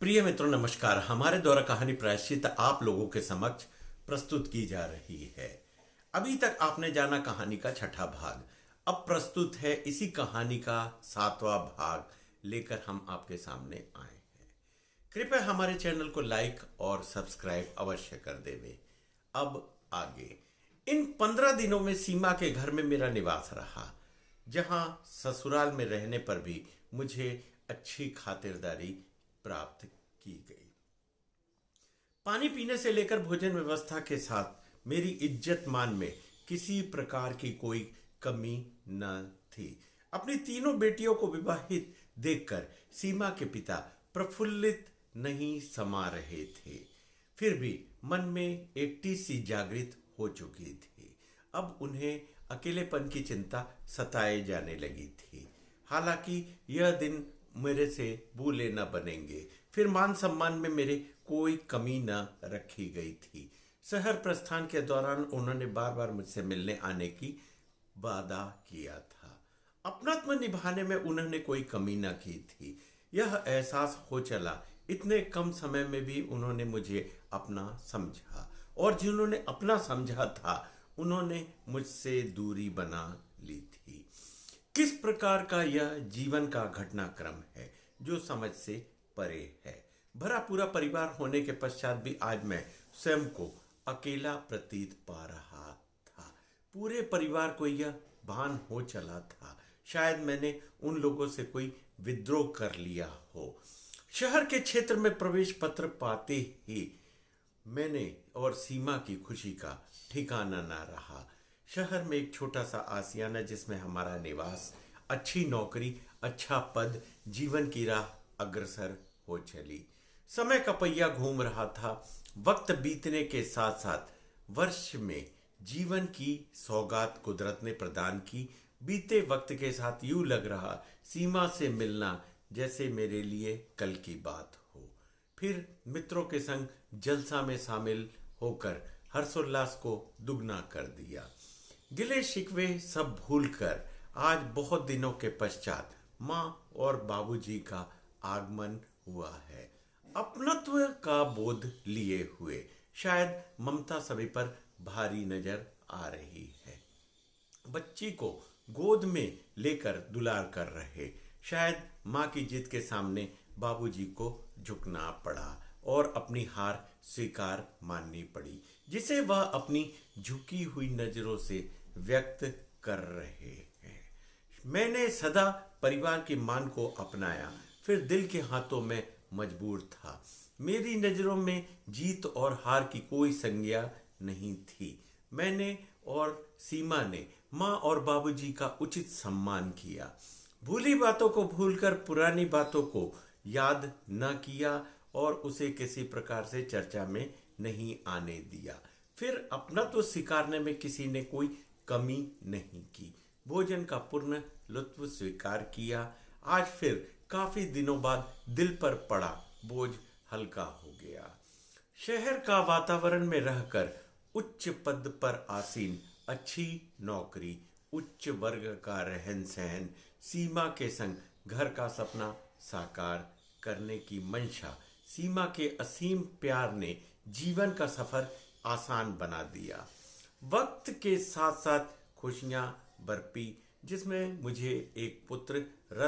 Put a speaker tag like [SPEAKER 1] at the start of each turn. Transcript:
[SPEAKER 1] प्रिय मित्रों नमस्कार। हमारे द्वारा कहानी प्रायश्चित आप लोगों के समक्ष प्रस्तुत की जा रही है। अभी तक आपने जाना कहानी का छठा भाग। अब प्रस्तुत है इसी कहानी का सातवां भाग लेकर हम आपके सामने आए हैं। कृपया हमारे चैनल को लाइक और सब्सक्राइब अवश्य कर देवे। अब आगे इन 15 दिनों में सीमा के घर में मेरा निवास रहा, जहां ससुराल में रहने पर भी मुझे अच्छी खातिरदारी प्राप्त की गई। पानी पीने से लेकर भोजन व्यवस्था के साथ मेरी इज्जत मान में किसी प्रकार की कोई कमी न थी। अपनी तीनों बेटियों को विवाहित देखकर सीमा के पिता प्रफुल्लित नहीं समा रहे थे। फिर भी मन में एक टीस सी जागृत हो चुकी थी। अब उन्हें अकेलेपन की चिंता सताए जाने लगी थी। हालांकि यह दिन मेरे से भूले न बनेंगे। फिर मान सम्मान में मेरे कोई कमी न रखी गई थी। शहर प्रस्थान के दौरान उन्होंने बार बार मुझसे मिलने आने की वादा किया था। अपनत्व निभाने में उन्होंने कोई कमी न की थी। यह एहसास हो चला इतने कम समय में भी उन्होंने मुझे अपना समझा, और जिन्होंने अपना समझा था उन्होंने मुझसे दूरी बना ली थी। किस प्रकार का यह जीवन का घटनाक्रम है जो समझ से परे है। भरा पूरा परिवार होने के पश्चात भी आज मैं स्वयं को अकेला प्रतीत पा रहा था। पूरे परिवार को यह भान हो चला था शायद मैंने उन लोगों से कोई विद्रोह कर लिया हो। शहर के क्षेत्र में प्रवेश पत्र पाते ही मैंने और सीमा की खुशी का ठिकाना ना रहा। शहर में एक छोटा सा आसियाना जिसमें हमारा निवास, अच्छी नौकरी, अच्छा पद, जीवन की राह अग्रसर हो चली। समय का पहिया घूम रहा था। वक्त बीतने के साथ साथ वर्ष में जीवन की सौगात कुदरत ने प्रदान की। बीते वक्त के साथ यूं लग रहा सीमा से मिलना जैसे मेरे लिए कल की बात हो। फिर मित्रों के संग जलसा में शामिल होकर हर्षोल्लास को दुगना कर दिया। गिले शिकवे सब भूलकर आज बहुत दिनों के पश्चात माँ और बाबूजी का आगमन हुआ है। अपनत्व का बोध लिए हुए शायद ममता सभी पर भारी नजर आ रही है। बच्ची को गोद में लेकर दुलार कर रहे शायद माँ की जिद के सामने बाबूजी को झुकना पड़ा और अपनी हार स्वीकार माननी पड़ी, जिसे वह अपनी झुकी हुई नजरों से व्यक्त कर रहे हैं। मैंने सदा परिवार की मान को अपनाया, फिर दिल के हाथों में मजबूर था। मेरी नजरों में जीत और हार की कोई संज्ञा नहीं थी। मैंने और सीमा ने माँ और बाबूजी का उचित सम्मान किया। भूली बातों को भूलकर पुरानी बातों को याद न किया और उसे किसी प्रकार से चर्चा में नहीं आने दिया। फिर अपना तो स्वीकारने में किसी ने कोई कमी नहीं की। भोजन का पूर्ण लुत्फ स्वीकार किया। आज फिर काफी दिनों बाद दिल पर पड़ा बोझ हल्का हो गया। शहर का वातावरण में रहकर उच्च पद पर आसीन, अच्छी नौकरी, उच्च वर्ग का रहन सहन, सीमा के संग घर का सपना साकार करने की मंशा, सीमा के असीम प्यार ने जीवन का सफर आसान बना दिया। वक्त के साथ साथ खुशियां बरपी, जिसमें मुझे एक पुत्र रत्न